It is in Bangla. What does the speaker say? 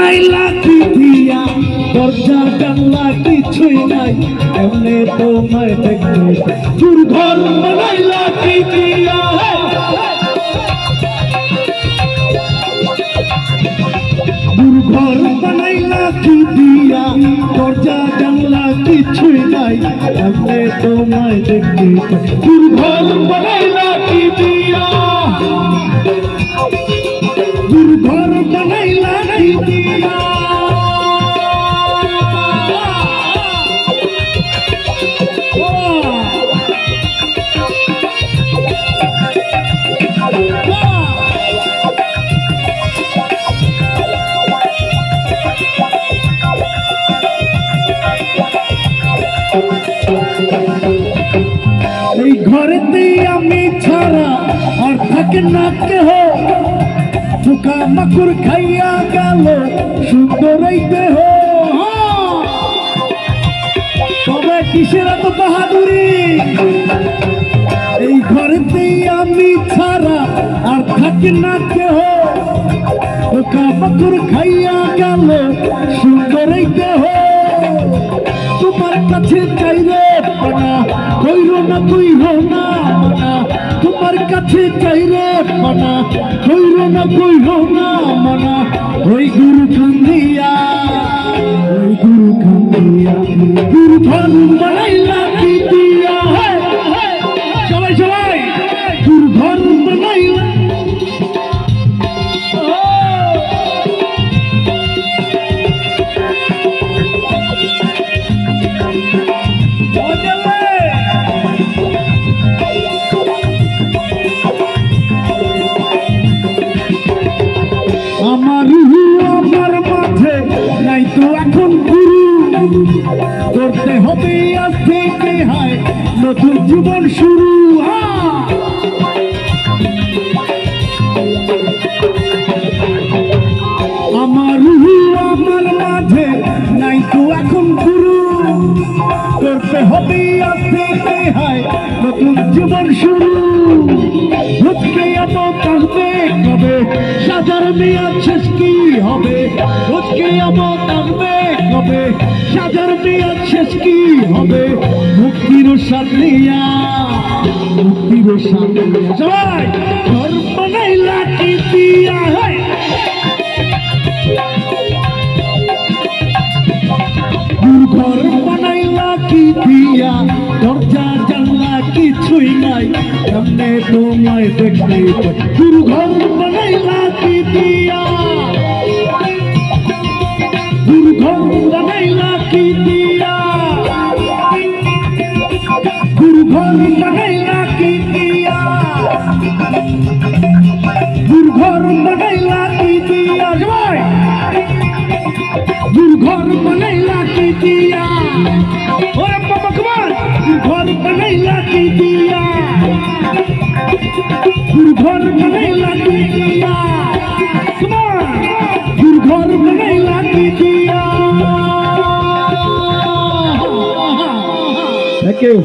বানাইলা কি দিয়া দরজা জানলা কিছুই নাই এমনে তোমায় দেখতে দুর্ঘর বানাইলা কি দিয়া দুর্ঘর বানাইলা কি দিয়া দরজা জানলা কিছুই নাই এমনে তোমায় দেখতে দুর্ঘর বানাইলা কি দিয়া দুর্ঘর বানাইলা কি দিয়া এই ঘরেতে আমি ছাড়া আর থাকে না কেহ পোকা মাকুর খাইয়া গেল সুন্দর এই দেহ তবে কিসের এত বাহাদুরি এই ঘরেতে আমি ছাড়া আর থাকে না কেহ পোকা মাকুর খাইয়া গেল সুন্দর এই দেহ তোমার কাছে চাইলে পানা কইরো না কইরো না মানা তোমার কাছে চাইলে পানা কইরো না কইরো না মানা ওই গুরু কান্দিয়া গুরু ধন বানাইলা কি দিয়া সবাই সবাই গুরু ধন বানাইলা আমার মাঝে নাই তো এখন গুরু করতে হবে আজ থেকে হায় নতুন জীবন শুরু আমার মাঝে নাই তো এখন গুরু করতে হবে আজ থেকে হায় নতুন জীবন শুরু রোজকে এত কাঁদবে কবে সাজার মেয়াদ শেষ কি হবে রোজকে এত কাঁদবে কবে সাজার মেয়াদ শেষ কি হবে মুক্তির সাথিয়া সবাই ঘর বানাইলা কি দিয়া ঘর বানাইলা কি দিয়া দরজা জানলা কিছুই নাই এমনে তোমায় দেখতে দুর্ঘর বানাইলা কি দিয়া দুর্ঘর বানাইলা কি দিয়া দুর্ঘর বানাইলা কি দিয়া দুর্ঘর বানাইলা কি দিয়া সবাই দুর্ঘর বানাইলা কি দিয়া ওরে বাবা কমান দুর্ঘর বানাইলা কি দিয়া দুর্ঘর বানাইলা কি দিয়া কমান দুর্ঘর বানাইলা কি দিয়া থ্যাংক ইউ